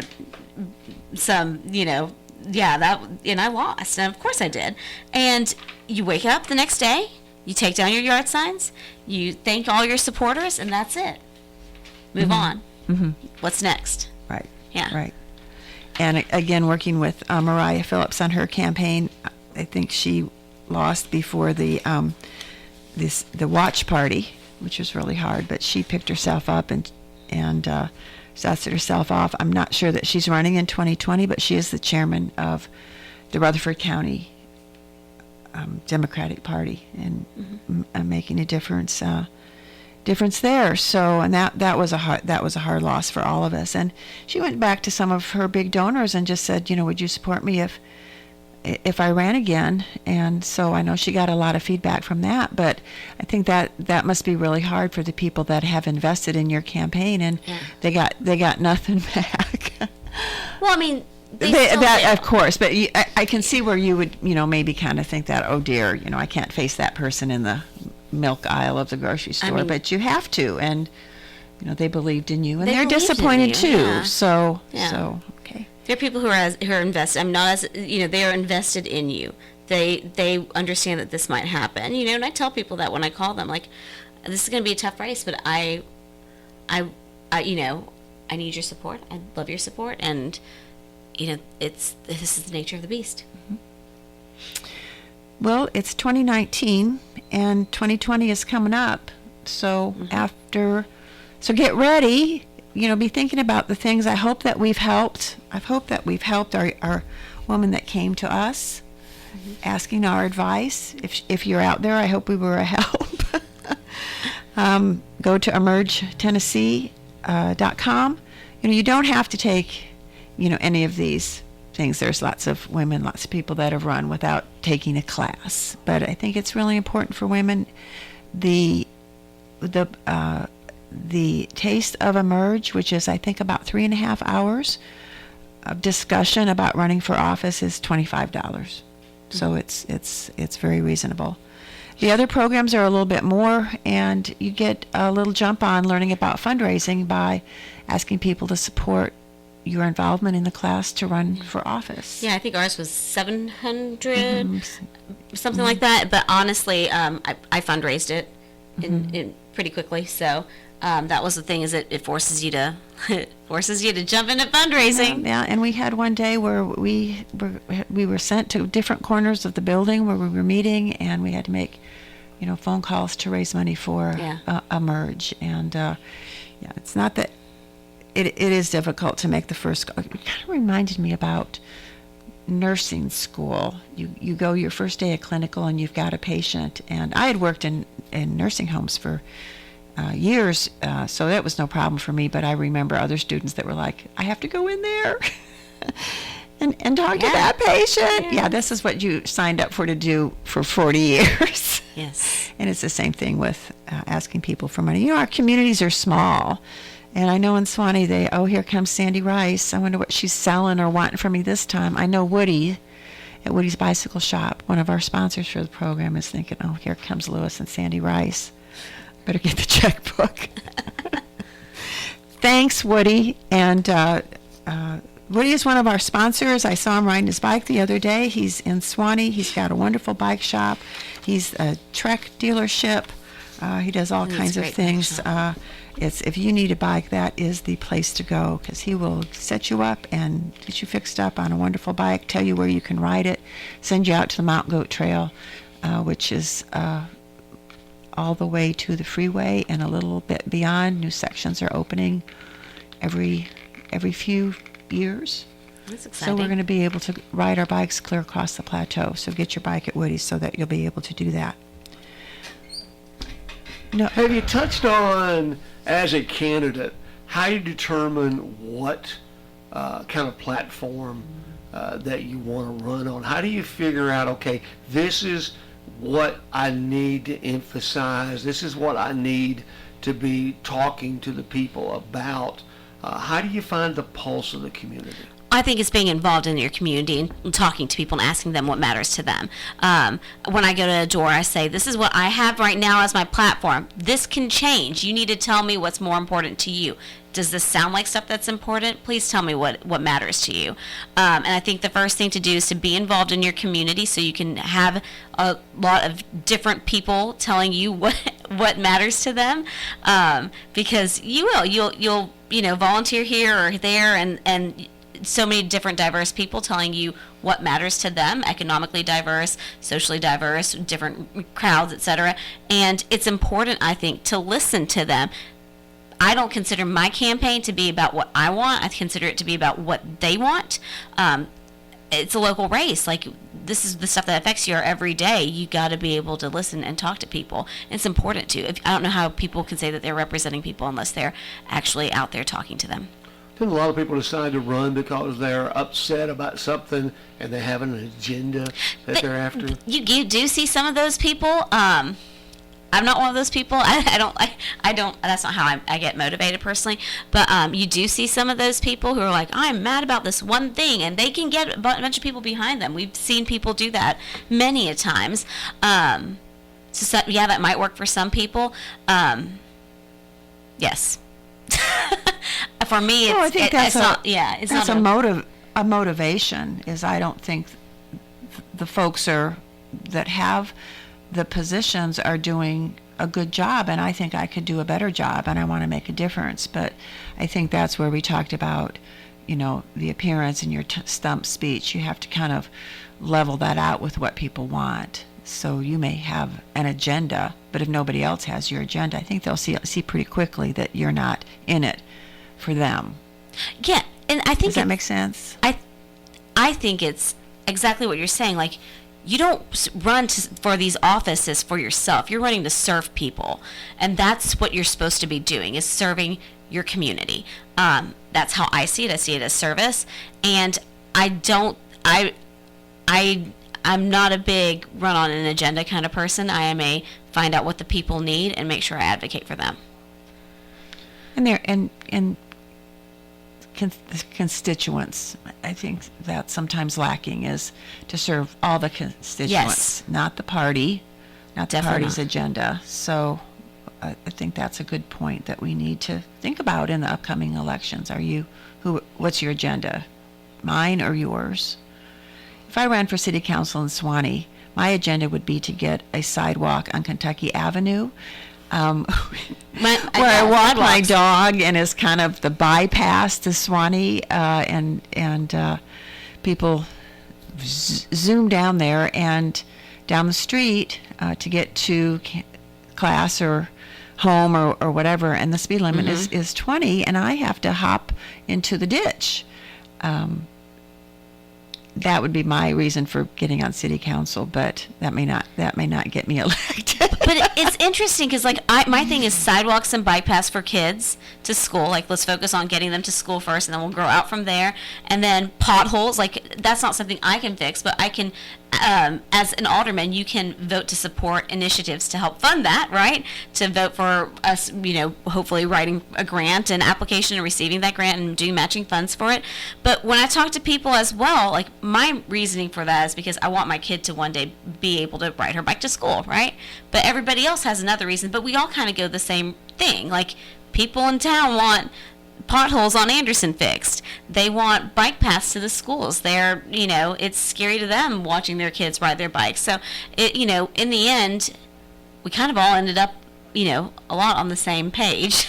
I lost. And of course I did. And you wake up the next day, you take down your yard signs, you thank all your supporters, and that's it. Move on. What's next? Right. Yeah. Right. And again, working with Mariah Phillips on her campaign, I think she lost before the watch party, which was really hard, but she picked herself up and dusted herself off. I'm not sure that she's running in 2020, but she is the chairman of the Rutherford County Democratic Party and making a difference there. So, and that was a hard loss for all of us. And she went back to some of her big donors and just said, would you support me if I ran again? And so I know she got a lot of feedback from that, but I think that must be really hard for the people that have invested in your campaign, and they got nothing back. Well, I mean, of course, but I can see where you would, maybe kind of think that, oh dear, I can't face that person in the milk aisle of the grocery store, but you have to, and they believed in you, and they're disappointed too. Yeah. So okay. There are people who are invested. I'm not as they are invested in you. They understand that this might happen. And I tell people that when I call them, like, this is going to be a tough race, but I need your support. I love your support, and this is the nature of the beast. Well, it's 2019, and 2020 is coming up. So so get ready. be thinking about the things. I hope that we've helped. I hope that we've helped our women that came to us, asking our advice. If you're out there, I hope we were a help. Go to emergetennessee.com. You don't have to take, any of these things. There's lots of women, lots of people that have run without taking a class. But I think it's really important for women. The Taste of Emerge, which is, I think, about 3.5 hours of discussion about running for office, is $25. So it's very reasonable. The other programs are a little bit more, and you get a little jump on learning about fundraising by asking people to support your involvement in the class to run for office. Yeah, I think ours was 700, something like that. But honestly, I fundraised it in pretty quickly. So that was the thing, is it forces you to jump into fundraising. Yeah, and we had one day where we were sent to different corners of the building where we were meeting, and we had to make phone calls to raise money for Emerge. And it's not that it is difficult to make the first. It kind of reminded me about nursing school. You go your first day of clinical and you've got a patient, and I had worked in nursing homes for years, so that was no problem for me. But I remember other students that were like, I have to go in there and talk to that patient. Yeah, this is what you signed up for to do for 40 years. Yes. And it's the same thing with asking people for money. Our communities are small. And I know in Swanee, here comes Sandy Rice. I wonder what she's selling or wanting from me this time. I know Woody at Woody's Bicycle Shop, one of our sponsors for the program, is thinking, here comes Lewis and Sandy Rice. Better get the checkbook. Thanks, Woody. And Woody is one of our sponsors. I saw him riding his bike the other day. He's in Swanee. He's got a wonderful bike shop. He's a Trek dealership. He does all kinds of things. If you need a bike, that is the place to go, because he will set you up and get you fixed up on a wonderful bike, tell you where you can ride it, send you out to the Mount Goat Trail, which is all the way to the freeway and a little bit beyond. New sections are opening every few years. That's exciting. So we're going to be able to ride our bikes clear across the plateau. So get your bike at Woody's so that you'll be able to do that. No. Have you touched on, as a candidate, how you determine what kind of platform that you want to run on? How do you figure out, okay, this is what I need to emphasize, this is what I need to be talking to the people about? How do you find the pulse of the community? I think it's being involved in your community and talking to people and asking them what matters to them. When I go to a door, I say, this is what I have right now as my platform. This can change. You need to tell me what's more important to you. Does this sound like stuff that's important? Please tell me what matters to you. And I think the first thing to do is to be involved in your community, so you can have a lot of different people telling you what matters to them. Because you'll volunteer here or there, and so many different diverse people telling you what matters to them, economically diverse, socially diverse, different crowds, etc. And it's important, I think, to listen to them. I don't consider my campaign to be about what I want. I consider it to be about what they want. It's a local race. Like, this is the stuff that affects you every day. You got to be able to listen and talk to people. It's important to. I don't know how people can say that they're representing people unless they're actually out there talking to them. Then a lot of people decide to run because they're upset about something and they have an agenda that they're after. You do see some of those people. I'm not one of those people. I don't. That's not how I get motivated personally. But you do see some of those people who are like, I'm mad about this one thing, and they can get a bunch of people behind them. We've seen people do that many a times. So yeah, that might work for some people. Yes. For me, I think that's not a motivation. Is I don't think the folks that have the positions are doing a good job, and I think I could do a better job, and I want to make a difference. But I think that's where we talked about, the appearance in your stump speech. You have to kind of level that out with what people want. So you may have an agenda, but if nobody else has your agenda, I think they'll see pretty quickly that you're not in it for them. Yeah, and I think Does that make sense? I think it's exactly what you're saying. Like, you don't run for these offices for yourself. You're running to serve people, and that's what you're supposed to be doing, is serving your community. That's how I see it. I see it as service, and I'm not a big run on an agenda kind of person. I am a find out what the people need and make sure I advocate for them. And constituents, I think that's sometimes lacking, is to serve all the constituents, Yes. not the party, not the Definitely party's not. agenda. So I think that's a good point that we need to think about in the upcoming elections. What's your agenda? Mine or yours? If I ran for city council in Suwanee, my agenda would be to get a sidewalk on Kentucky Avenue, where I walk my dog, and is kind of the bypass to Suwanee, and people zoom down there and down the street to get to class or home or whatever, and the speed limit is 20, and I have to hop into the ditch. That would be my reason for getting on city council, but that may not get me elected. But it's interesting because, like, my thing is sidewalks and bike paths for kids to school. Like, let's focus on getting them to school first, and then we'll grow out from there. And then potholes, like, that's not something I can fix, but I can, as an alderman, you can vote to support initiatives to help fund that, right? To vote for us, hopefully writing a grant and application and receiving that grant and doing matching funds for it. But when I talk to people as well, like, my reasoning for that is because I want my kid to one day be able to ride her bike to school, right? But everybody else has another reason, but we all kind of go the same thing. Like, people in town want potholes on Anderson fixed. They want bike paths to the schools. They're, it's scary to them watching their kids ride their bikes. So, in the end, we kind of all ended up, a lot on the same page.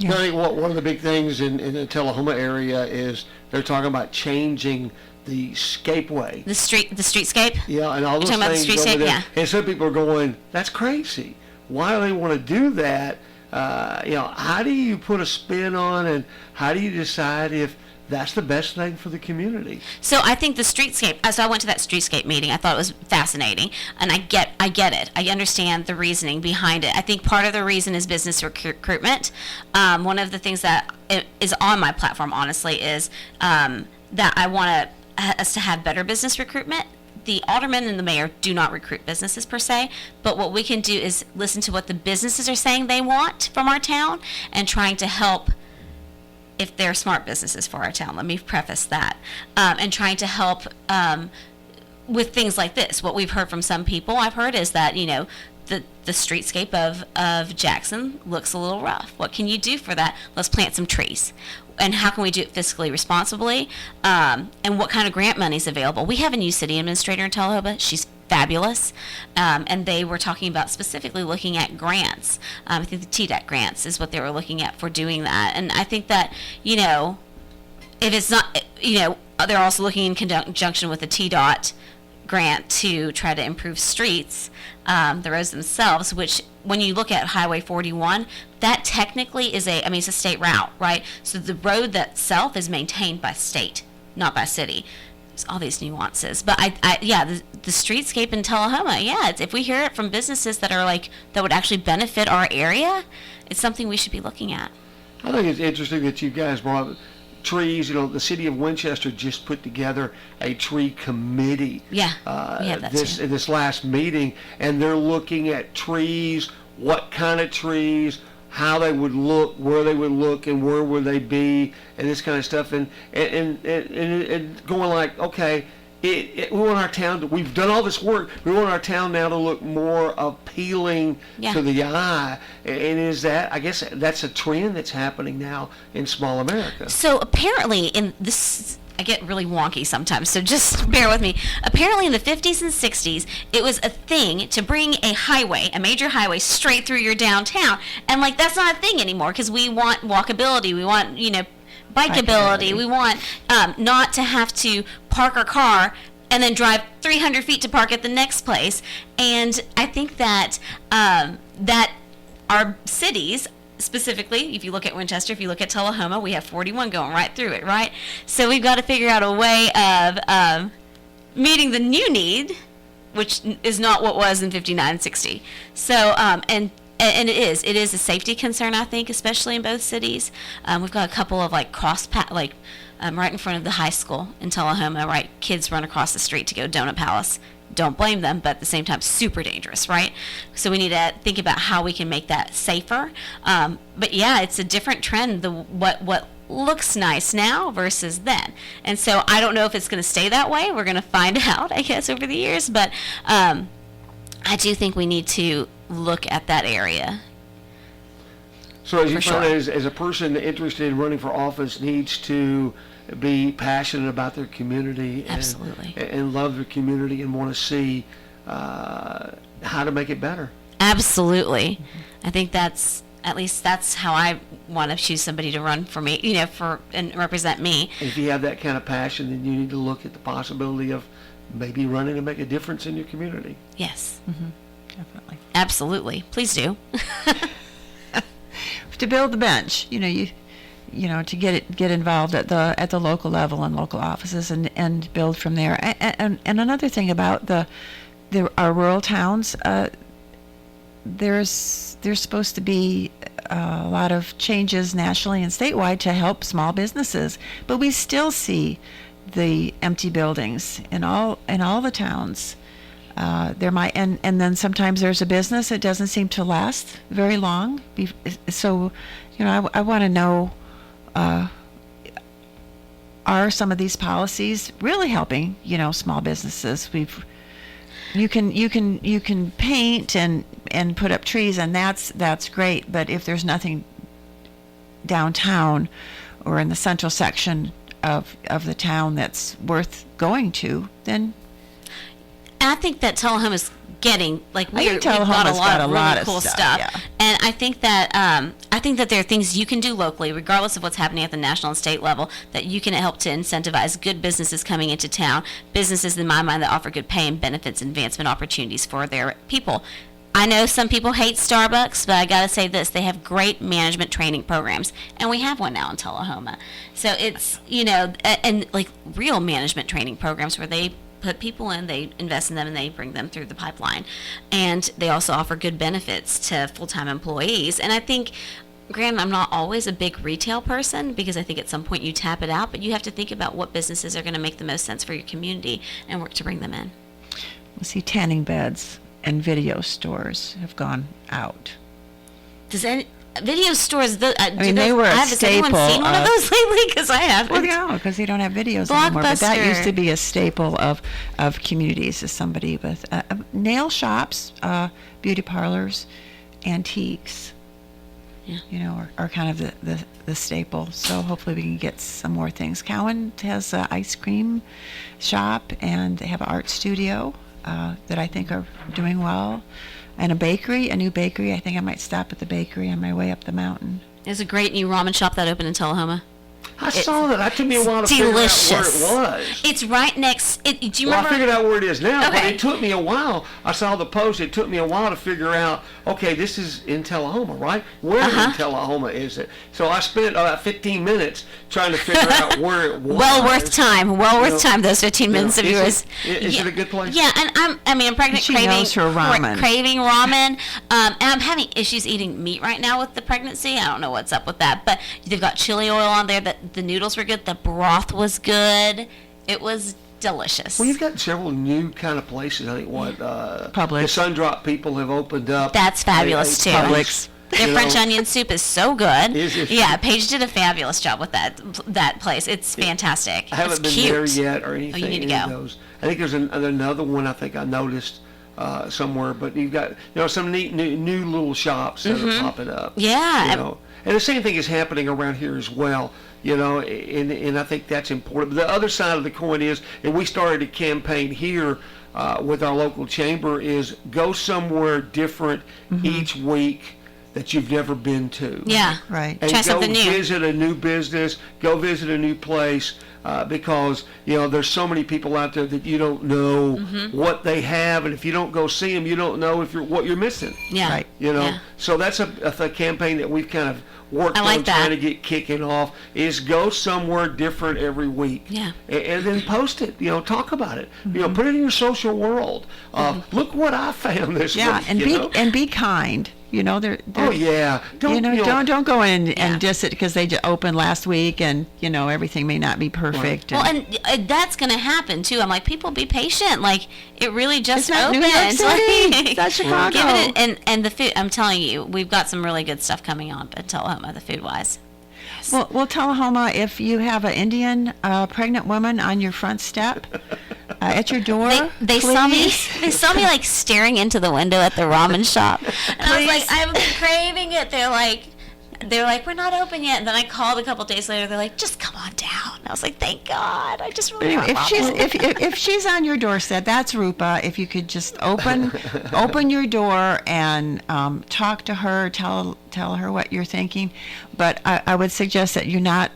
I think one of the big things in the Tullahoma area is they're talking about changing the scapeway. The streetscape? Yeah, and all those You're talking about the things over streetscape? there. Yeah. And some people are going, that's crazy. Why do they want to do that? How do you put a spin on, and how do you decide if that's the best thing for the community? So I think the streetscape, so I went to that streetscape meeting. I thought it was fascinating, and I get it. I understand the reasoning behind it. I think part of the reason is business recruitment. One of the things that is on my platform, honestly, is that I want us to have better business recruitment. The aldermen and the mayor do not recruit businesses per se, but what we can do is listen to what the businesses are saying they want from our town and trying to help, if they're smart businesses for our town. Let me preface that. And trying to help with things like this. What we've heard from some people I've heard is that, the streetscape of Jackson looks a little rough. What can you do for that? Let's plant some trees. And how can we do it fiscally responsibly? And what kind of grant money is available? We have a new city administrator in Tullahoma. She's fabulous. And they were talking about specifically looking at grants. I think the TDEC grants is what they were looking at for doing that. And I think that, if it's not, they're also looking in conjunction with the TDOT grant to try to improve streets, the roads themselves, which when you look at Highway 41, that technically is it's a state route, right? So the road itself is maintained by state, not by city. There's all these nuances. But the streetscape in Tullahoma, if we hear it from businesses that would actually benefit our area, it's something we should be looking at. I think it's interesting that you guys brought up trees. The city of Winchester just put together a tree committee. Yeah, we have that too. In this last meeting, and they're looking at trees, what kind of trees, how they would look, where they would look, and where would they be, and this kind of stuff, and going like, okay, we want our town we've done all this work. We want our town now to look more appealing to the eye. And is that, I guess that's a trend that's happening now in small America. So apparently in this, I get really wonky sometimes, so just bear with me. Apparently in the 50s and 60s, it was a thing to bring a major highway straight through your downtown. And that's not a thing anymore because we want walkability. We want, bikeability. We want not to have to park our car and then drive 300 feet to park at the next place. And I think that that our cities specifically, if you look at Winchester, if you look at Tullahoma, we have 41 going right through it, right? So we've got to figure out a way of meeting the new need, which is not what was in 5960. So, and it is a safety concern, I think, especially in both cities. We've got a couple of like right in front of the high school in Tullahoma, right? Kids run across the street to go to Donut Palace. Don't blame them, but at the same time, super dangerous, right? So we need to think about how we can make that safer. But yeah, it's a different trend. What looks nice now versus then, and so I don't know if it's going to stay that way. We're going to find out, I guess, over the years. But I do think we need to look at that area. So as you For find, sure. as a person interested in running for office needs to be passionate about their community Absolutely. and love their community and want to see how to make it better. Absolutely. I think that's how I want to choose somebody to run for me, and represent me. If you have that kind of passion, then you need to look at the possibility of maybe running to make a difference in your community. Yes. Definitely. Absolutely. Please do. To build the bench, to get involved at the local level and local offices and build from there. And another thing about our rural towns, there's supposed to be a lot of changes nationally and statewide to help small businesses, but we still see the empty buildings in all the towns. There might and then sometimes there's a business that doesn't seem to last very long. So, I want to know, are some of these policies really helping small businesses? You can paint and put up trees, and that's great. But if there's nothing downtown or in the central section of the town that's worth going to, then And I think that Tullahoma's getting we've got a Tullahoma's lot got of a really lot of cool stuff, stuff. yeah. And I think that there are things you can do locally, regardless of what's happening at the national and state level, that you can help to incentivize good businesses coming into town. Businesses, in my mind, that offer good pay and benefits and advancement opportunities for their people. I know some people hate Starbucks, but I got to say this: they have great management training programs, and we have one now in Tullahoma. So it's and like real management training programs where they put people in, they invest in them, and they bring them through the pipeline. And they also offer good benefits to full-time employees. And I think, granted, I'm not always a big retail person because I think at some point you tap it out, but you have to think about what businesses are going to make the most sense for your community and work to bring them in. we'll see tanning beds and video stores have gone out. Does any video stores? They were a has anyone staple seen one of of- those lately? Because I haven't. Well, yeah, because they don't have videos anymore. But that Blockbuster. used to be a staple of communities. As somebody with nail shops, beauty parlors, antiques, are kind of the staple. So hopefully we can get some more things. Cowan has an ice cream shop, and they have an art studio that I think are doing well. And a new bakery. I think I might stop at the bakery on my way up the mountain. There's a great new ramen shop that opened in Tullahoma. I saw that. It took me a while to figure out where delicious. it was. It's right next. Do you Well, I remember? figured out where it is now, but Okay. it took me a while. I saw the post. It took me a while to figure out, okay, this is in Tullahoma, right? Where in Tullahoma is it? So I spent about 15 minutes trying to figure out where it was. Well worth time. Well worth time. Those 15 minutes of is yours. Is it a good place? Yeah, and I'm pregnant, She craving knows her ramen. craving ramen. And I'm having issues eating meat right now with the pregnancy. I don't know what's up with that, but they've got chili oil on there. That the noodles were good. The broth was good. It was delicious. Well, you've got several new kind of places. I think Publix. the Sundrop people have opened up. That's fabulous, too. Publix. Their French onion soup is so good. Is it? Yeah, Paige did a fabulous job with that place. It's fantastic. I haven't it's been cute. there yet or anything. Oh, you need to any of go. those. I think there's another one I think I noticed somewhere, but you've got some neat new little shops that are popping up. Yeah. And the same thing is happening around here as well. And I think that's important. But the other side of the coin is, and we started a campaign here with our local chamber, is go somewhere different each week that you've never been to. Yeah. Right. And Try go something new. visit a new business, go visit a new place, because there's so many people out there that you don't know what they have, and if you don't go see them, you don't know what you're missing. Yeah. Right. Yeah. So that's a campaign that we've kind of worked I like on that. trying to get kicking off, is go somewhere different every week. Yeah. And then post it, talk about it. Put it in your social world. Look what I found this Yeah, week. and be kind. Oh yeah. Don't go in Yeah. and diss it because they just opened last week and everything may not be perfect. Well, and that's going to happen too. I'm like, people be patient. Like, it really just It's not opened. New York City. Like, That's Chicago. give it and the food. I'm telling you, we've got some really good stuff coming on at Tullahoma, the food wise. Well, Tullahoma, if you have an Indian pregnant woman on your front step at your door, They saw me. please. They saw me like staring into the window at the ramen shop, and I was like, I'm craving it. They're like, we're not open yet. And then I called a couple days later. They're like, just come on down. I was like, thank God. I just really want ramen. If she's on your doorstep, that's Rupa. If you could just open your door and talk to her, tell her what you're thinking. But I would suggest that you not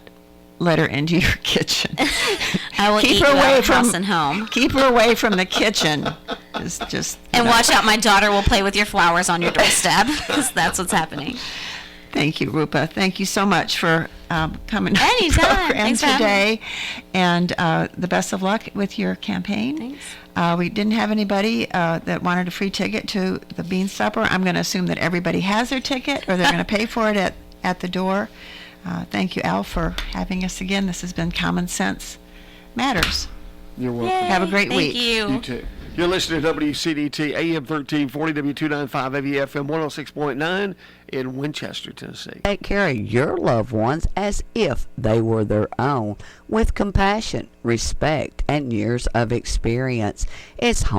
let her into your kitchen. I will Keep eat her you away out of house from and home. Keep her away from the kitchen. And watch out, my daughter will play with your flowers on your doorstep, because that's what's happening. Thank you, Rupa. Thank you so much for coming to the Anytime. program Thanks for having today. And the best of luck with your campaign. Thanks. We didn't have anybody that wanted a free ticket to the Bean Supper. I'm going to assume that everybody has their ticket or they're going to pay for it at the door. Thank you, Al, for having us again. This has been Common Sense Matters. You're welcome. Yay, Have a great week. Thank you. You too. You're listening to WCDT AM 1340 W295 AVFM 106.9 in Winchester, Tennessee. Take care of your loved ones as if they were their own with compassion, respect, and years of experience. It's home.